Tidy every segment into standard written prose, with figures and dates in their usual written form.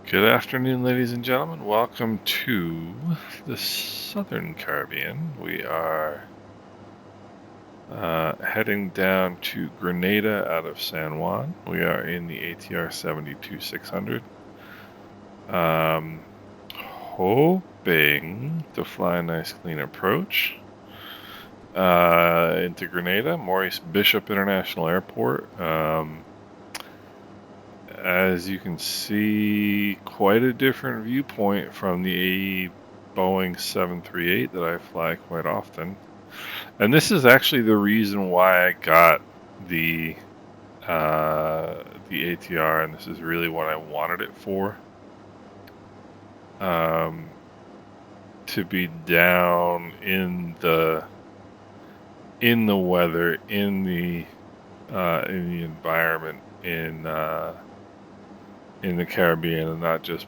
Good afternoon, ladies and gentlemen. Welcome to the Southern Caribbean. We are heading down to Grenada out of San Juan. We are in the ATR72 600. Hoping to fly a nice clean approach into Grenada, Maurice Bishop International Airport. As you can see, quite a different viewpoint from the Boeing 738 that I fly quite often. And this is actually the reason why I got the ATR, and this is really what I wanted it for. To be down in the weather, in the environment, in the Caribbean, and not just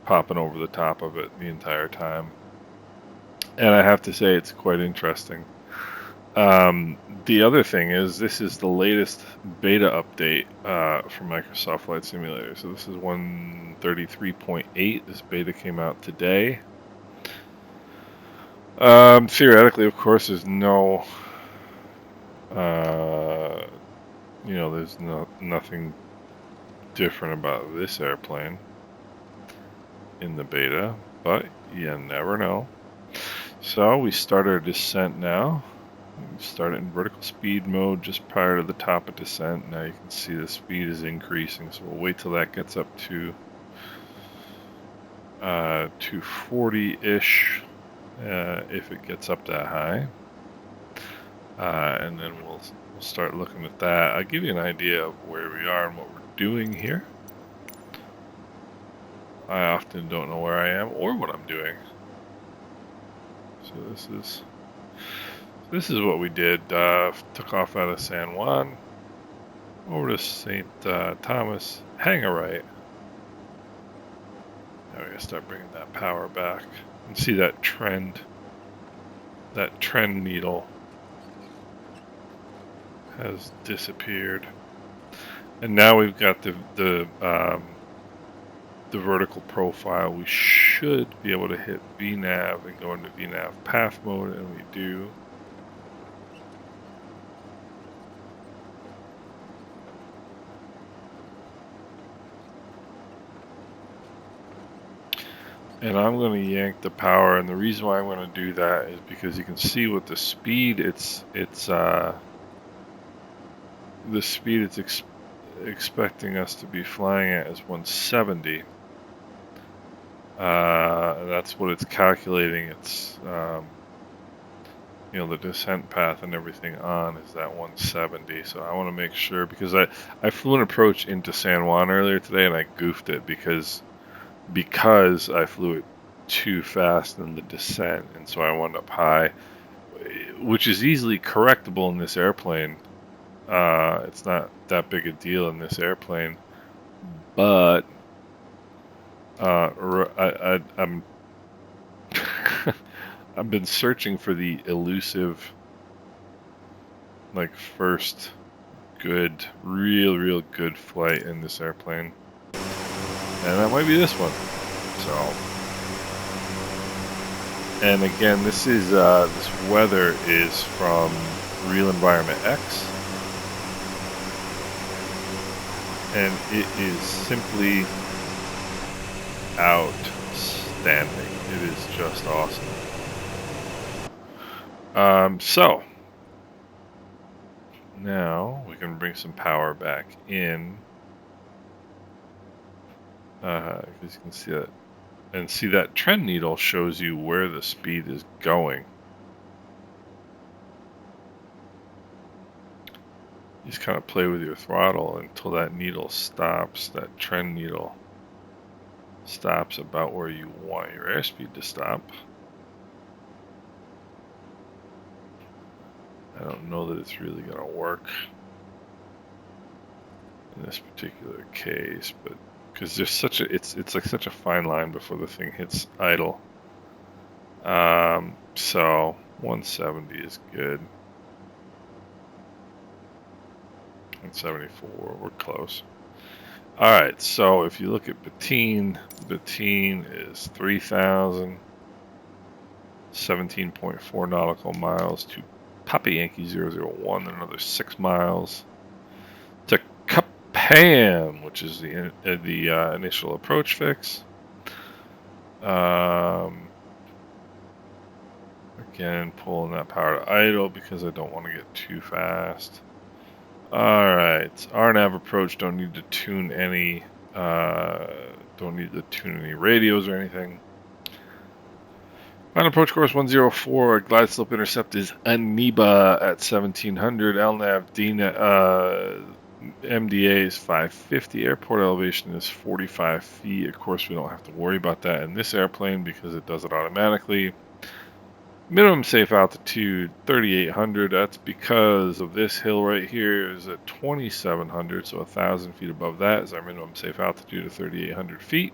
popping over the top of it the entire time. And I have to say, it's quite interesting. The other thing is, this is the latest beta update for Microsoft Flight Simulator. So this is 133.8. This beta came out today. Theoretically, of course, there's no, there's nothing different about this airplane in the beta, but you never know. So we start our descent now. We start it in vertical speed mode just prior to the top of descent. Now you can see the speed is increasing, so we'll wait till that gets up to 40-ish if it gets up that high. And then we'll start looking at that. I'll give you an idea of where we are and what we're doing here. I often don't know where I am or what I'm doing. So this is what we did. Took off out of San Juan over to St. Thomas, hang a right. Now we're gonna start bringing that power back and see that trend. That trend needle has disappeared, and now we've got the vertical profile. We should be able to hit VNAV and go into VNAV path mode, and we do. And I'm going to yank the power, and the reason why I'm going to do that is because you can see with the speed it's expecting us to be flying at is 170. That's what it's calculating. It's the descent path and everything on is that 170. So I want to make sure, because I flew an approach into San Juan earlier today and I goofed it because I flew it too fast in the descent, and so I wound up high, which is easily correctable in this airplane. It's not that big a deal in this airplane, but I'm I've been searching for the elusive, like, first good, real good flight in this airplane, and that might be this one. So, and again, this weather is from Real Environment X, and it is simply outstanding. It is just awesome. So now we can bring some power back in, because you can see that, and see that trend needle shows you where the speed is going. You just kind of play with your throttle until that needle stops, that trend needle stops about where you want your airspeed to stop. I don't know that it's really going to work in this particular case, but because there's such a it's like such a fine line before the thing hits idle. So 170 is good. 174, we're close. Alright, so if you look at Bettine is 3,000, 17.4 nautical miles to Papa Yankee 001, another 6 miles to Capam, which is the initial approach fix. Again, pulling that power to idle because I don't want to get too fast. Alright, RNAV approach, don't need to tune any radios or anything. Final approach course 104, glide slope intercept is Aniba at 1700, LNAV MDA is 550, airport elevation is 45 feet. Of course, we don't have to worry about that in this airplane because it does it automatically. Minimum safe altitude 3,800. That's because of this hill right here is at 2,700, so 1,000 feet above that is our minimum safe altitude of 3,800 feet.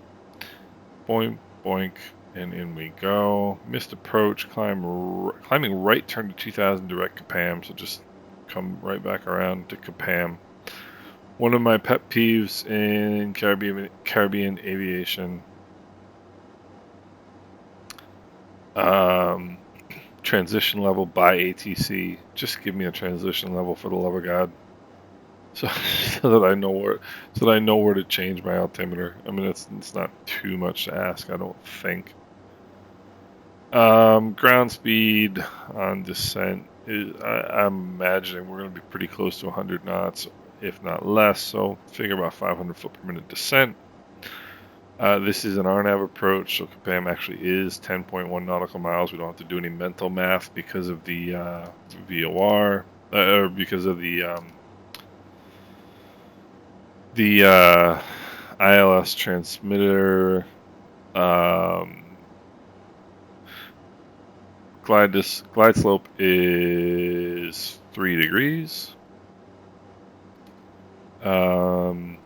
Boing, boink, and in we go. Missed approach, climbing right, turn to 2,000, direct Capam. So just come right back around to Capam. One of my pet peeves in Caribbean aviation. Transition level by ATC. Just give me a transition level for the love of God, so that I know where to change my altimeter. I mean, it's not too much to ask, I don't think. Ground speed on descent is, I'm imagining we're going to be pretty close to 100 knots, if not less. So figure about 500 foot per minute descent. This is an RNAV approach, so Capam actually is 10.1 nautical miles. We don't have to do any mental math because of the VOR, or because of the ILS transmitter. Glide slope is 3 degrees. Coming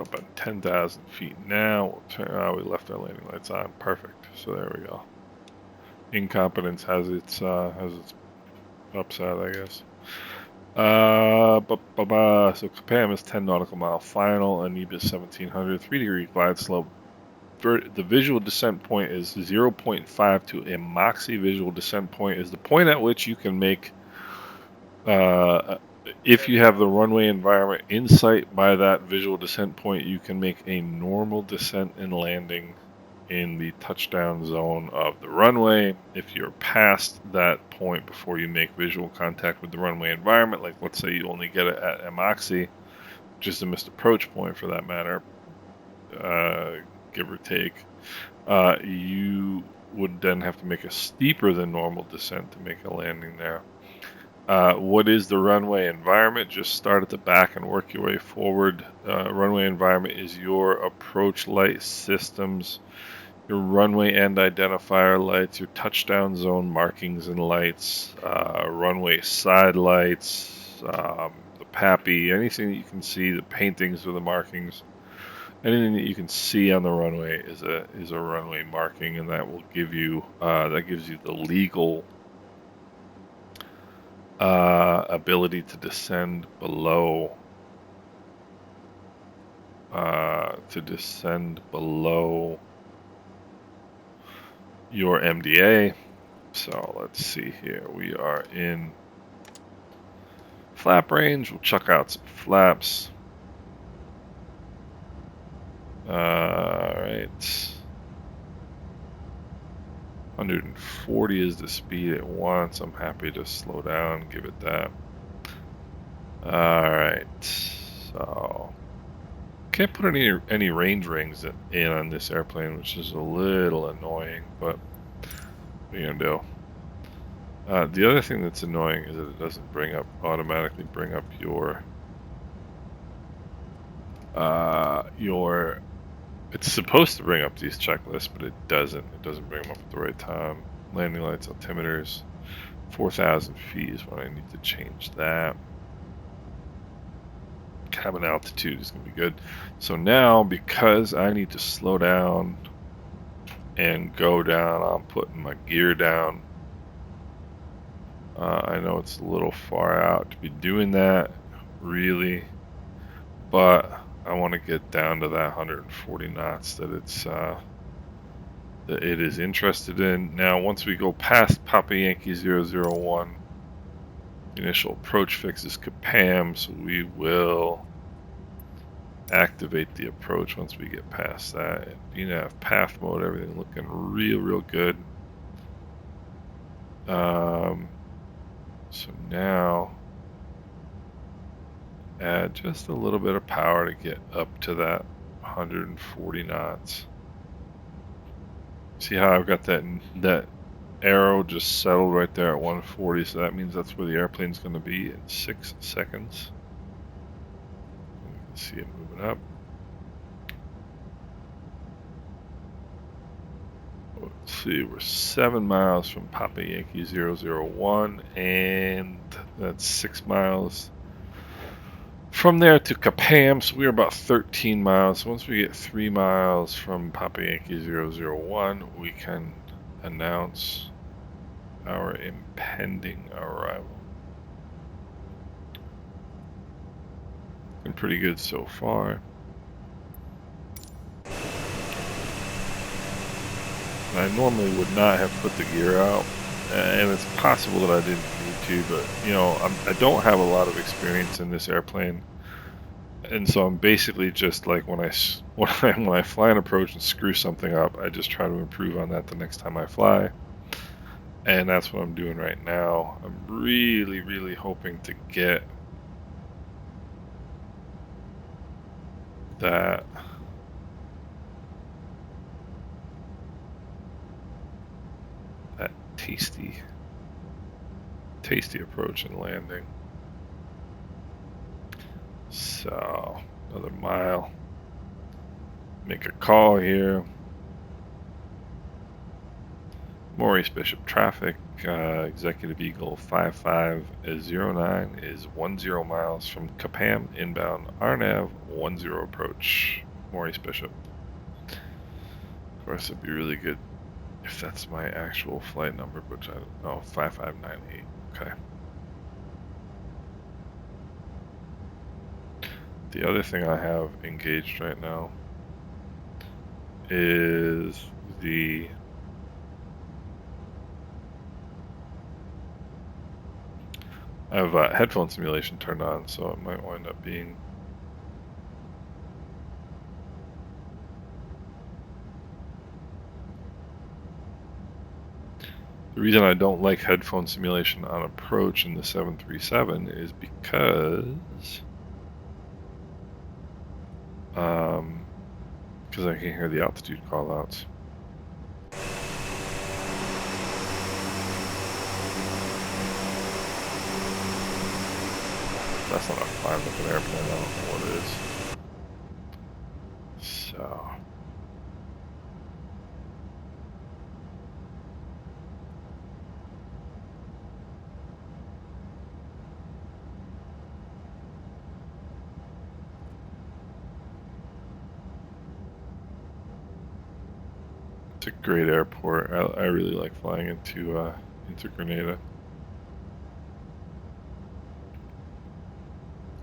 up on 10,000 feet now. We'll turn, we left our landing lights on. Perfect. So there we go. Incompetence has its upside, I guess. So Capam is 10 nautical mile final. Aniba is 1,700. 3 degree glide slope. The visual descent point is 0.5 to a Moxie visual descent point is the point at which you can make, if you have the runway environment in sight by that visual descent point, you can make a normal descent and landing in the touchdown zone of the runway. If you're past that point before you make visual contact with the runway environment, like let's say you only get it at a Moxie, which is the missed approach point for that matter, give or take, you would then have to make a steeper than normal descent to make a landing there. What is the runway environment? Just start at the back and work your way forward. Runway environment is your approach light systems, your runway end identifier lights, your touchdown zone markings and lights, runway side lights, the PAPI, anything that you can see, the paintings or the markings. Anything that you can see on the runway is a runway marking, and that will give you gives you the legal ability to descend below your MDA. So let's see here. We are in flap range. We'll chuck out some flaps. Alright. 140 is the speed it wants. I'm happy to slow down, give it that. Alright. So can't put any range rings in on this airplane, which is a little annoying, but what are you gonna do? The other thing that's annoying is that it doesn't automatically bring up your it's supposed to bring up these checklists, but it doesn't. It doesn't bring them up at the right time. Landing lights, altimeters, 4,000 feet is when I need to change that. Cabin altitude is going to be good. So now, because I need to slow down and go down, I'm putting my gear down. I know it's a little far out to be doing that, really, but I want to get down to that 140 knots that it is interested in. Now, once we go past Papa Yankee 001, the initial approach fix is Capam, so we will activate the approach once we get past that. DNAV path mode, everything looking real good. So now add just a little bit of power to get up to that 140 knots. See how I've got that arrow just settled right there at 140, so that means that's where the airplane's going to be in 6 seconds. You can see it moving up. Let's see, we're 7 miles from Papa Yankee 001, and that's 6 miles from there to Capam, so we're about 13 miles. So once we get 3 miles from Papa Yankee 001, we can announce our impending arrival. Been pretty good so far. I normally would not have put the gear out, and it's possible that I didn't need to, but you know, I don't have a lot of experience in this airplane, and so I'm basically just like when I fly an approach and screw something up, I just try to improve on that the next time I fly, and that's what I'm doing right now. I'm really hoping to get that tasty approach and landing. So another mile. Make a call here. Maurice Bishop traffic. Executive Eagle 5509 is 10 miles from Capam inbound RNAV 10 approach. Maurice Bishop. Of course, it'd be really good if that's my actual flight number, which I don't know. 5598. Okay. The other thing I have engaged right now is I have headphone simulation turned on, so it might wind up being the reason I don't like headphone simulation on approach in the 737 is because I can hear the altitude callouts. That's not a fine looking airplane, I don't know what it is. So it's a great airport. I really like flying into Grenada.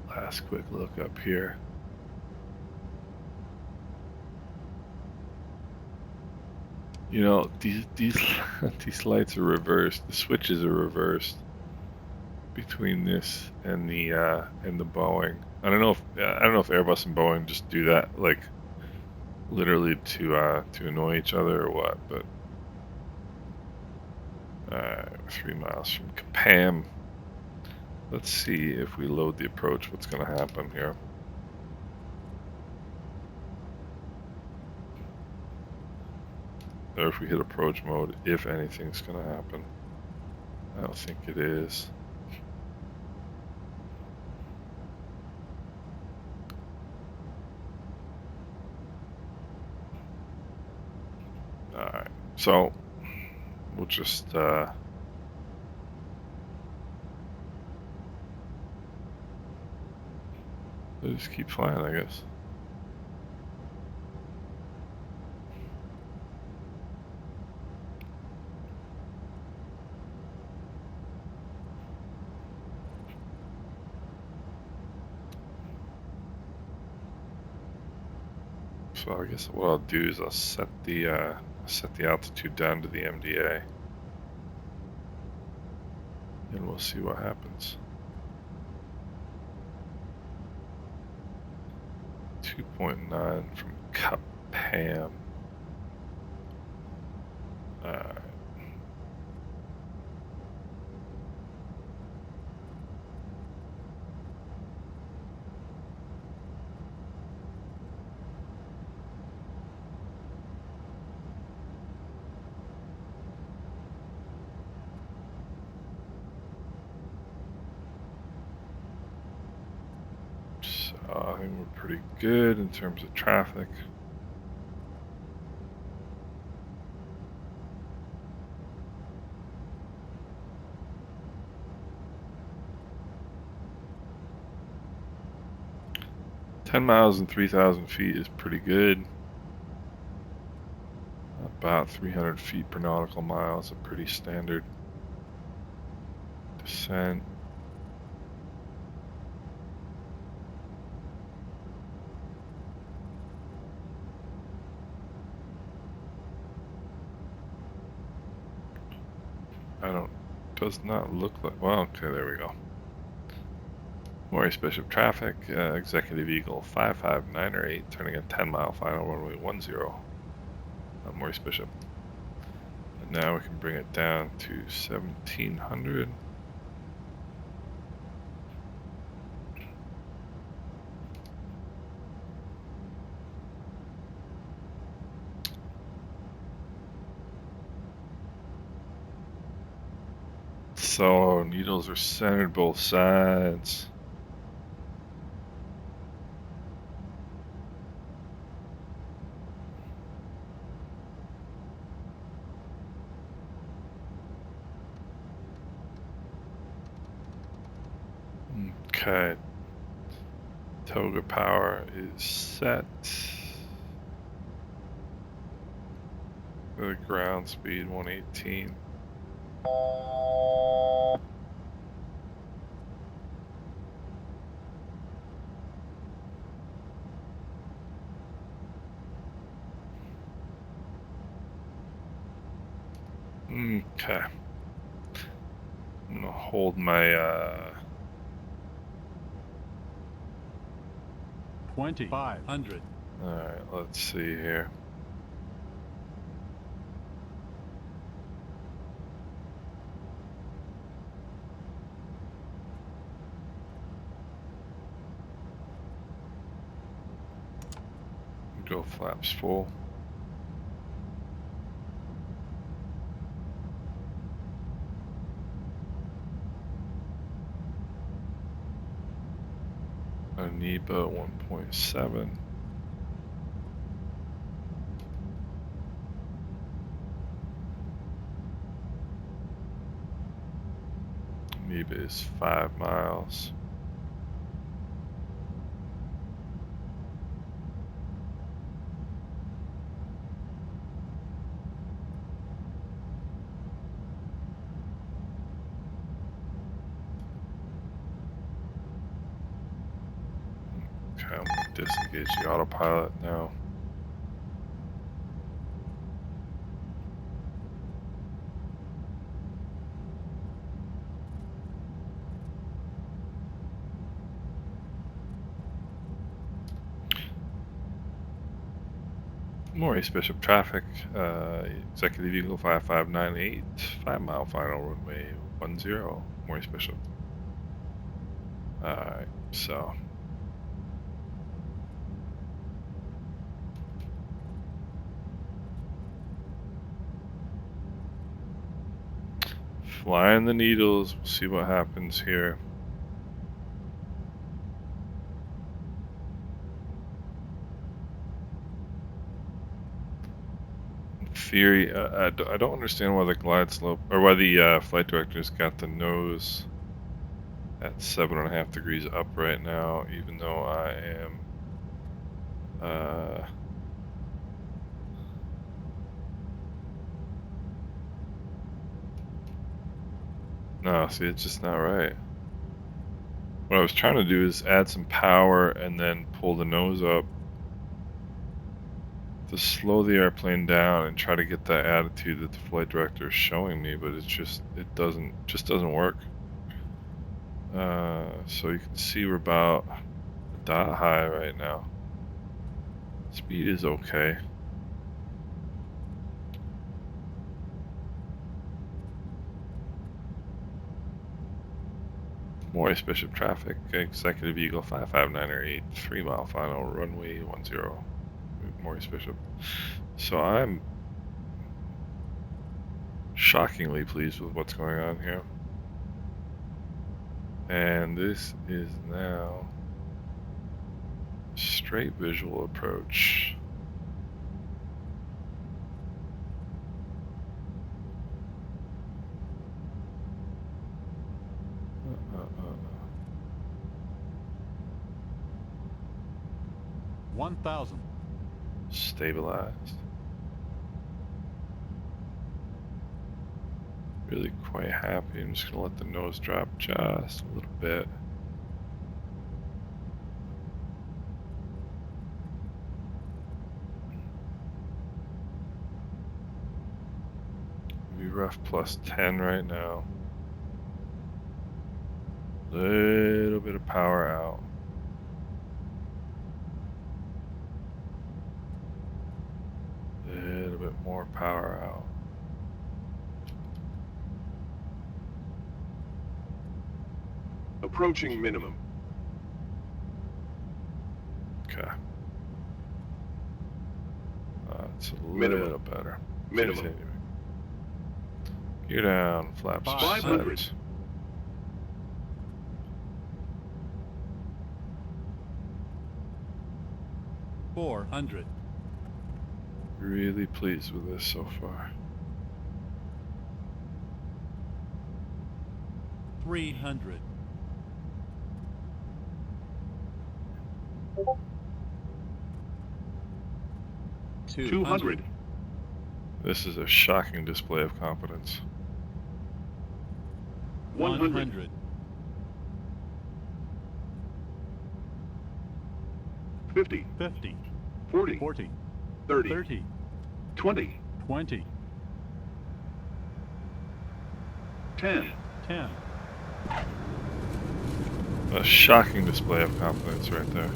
Last quick look up here. You know, these these lights are reversed. The switches are reversed between this and the Boeing. I don't know if Airbus and Boeing just do that, like literally to annoy each other or what. But 3 miles from Capam. Let's see if we load the approach. What's going to happen here? Or if we hit approach mode, if anything's going to happen. I don't think it is. Alright, so we'll just we'll just keep flying, I guess. Well, I guess what I'll do is I'll set the altitude down to the MDA, and we'll see what happens. 2.9 from Cup Ham. So I think we're pretty good in terms of traffic. $10 miles and 3,000 feet is pretty good. About 300 feet per nautical mile is a pretty standard descent. Does not look like, well, okay, there we go. Maurice Bishop traffic, Executive Eagle 55908, turning a 10-mile final, runway 10. Maurice Bishop. And now we can bring it down to 1700. So needles are centered both sides. Okay. Toga power is set. The ground speed 118. Okay. I'm gonna hold my 2,500. Alright, let's see here. Go flaps full. Amoeba 1.7. Amoeba is 5 miles. Okay, I'm gonna disengage the autopilot now. Maurice Bishop traffic, Executive Eagle 5598, 5-mile final, runway 10, Maurice Bishop. Alright, so. Flying the needles, we'll see what happens here. Theory, I don't understand why the glide slope, or why the flight director's got the nose at 7.5 degrees up right now, even though I am no, see, it's just not right. What I was trying to do is add some power and then pull the nose up. to slow the airplane down and try to get that attitude that the flight director is showing me, but it doesn't work. So you can see we're about a dot high right now. Speed is okay. Maurice Bishop traffic, Executive Eagle 559er 3 mile final, runway 10, Maurice Bishop. So I'm shockingly pleased with what's going on here. And this is now straight visual approach. Uh, uh, uh. 1,000. Stabilized. Really quite happy. I'm just gonna let the nose drop just a little bit. Be rough plus 10 right now. Little bit of power out. Little bit more power out. Approaching minimum. Okay. It's a Minimum. little better. Minimum. Continuing. Gear down, flaps 500. set. $400. Really pleased with this so far. 300. $200. This is a shocking display of competence. 100. 50. 50. 40. 40. 30. 30. 20. 20. 10. 10. A shocking display of competence right there.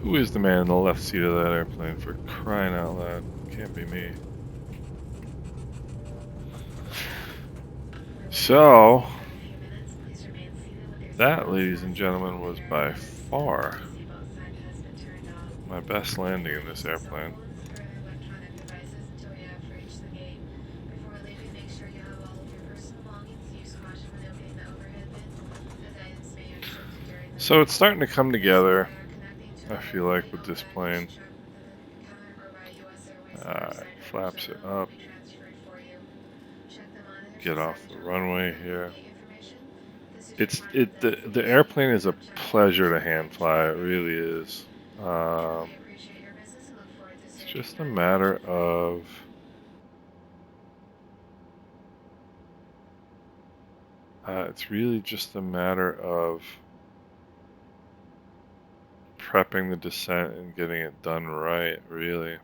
Who is the man in the left seat of that airplane, for crying out loud? Can't be me. So, that, ladies and gentlemen, was by far my best landing in this airplane. So it's starting to come together, I feel like, with this plane. Flaps it up. Get off the runway here. The airplane is a pleasure to hand fly. It really is. It's just a matter of it's really just a matter of prepping the descent and getting it done right, really.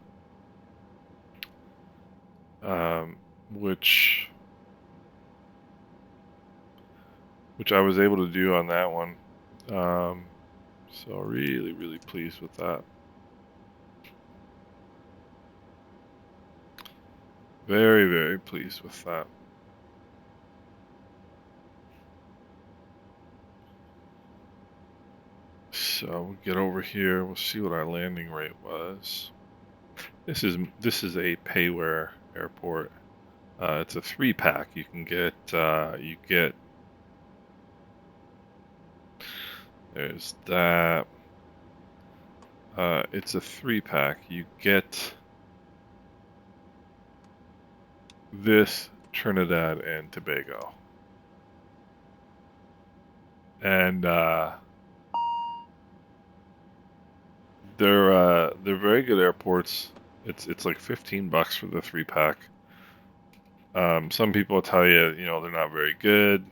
Which I was able to do on that one. So really, really pleased with that. Very, very pleased with that. So we'll get over here. We'll see what our landing rate was. This is a payware airport. It's a 3-pack. You can get there's that. It's a 3-pack. You get this, Trinidad and Tobago, and they're very good airports. It's like $15 for the 3-pack. Some people tell you, they're not very good.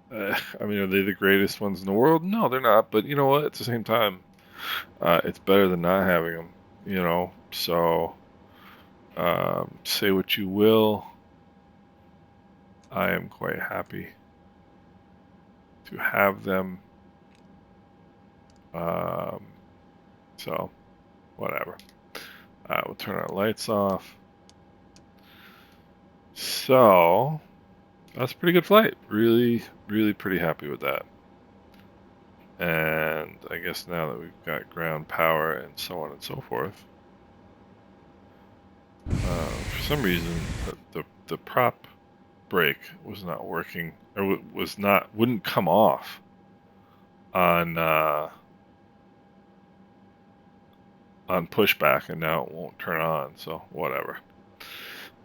I mean, are they the greatest ones in the world? No, they're not. But you know what? At the same time, it's better than not having them, you know. So say what you will, I am quite happy to have them. So whatever. We'll turn our lights off. So that's a pretty good flight. Really, really pretty happy with that. And I guess now that we've got ground power and so on and so forth, for some reason the prop brake was not working, or wouldn't come off on pushback, and now it won't turn on. So whatever.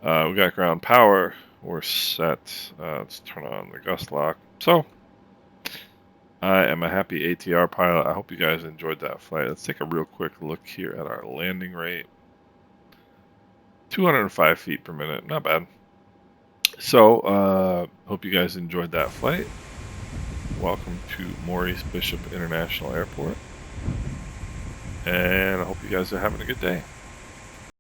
We got ground power. We're set. Let's turn on the gust lock. So I am a happy ATR pilot. I hope you guys enjoyed that flight. Let's take a real quick look here at our landing rate. 205 feet per minute. Not bad. So hope you guys enjoyed that flight. Welcome to Maurice Bishop International Airport. And I hope you guys are having a good day.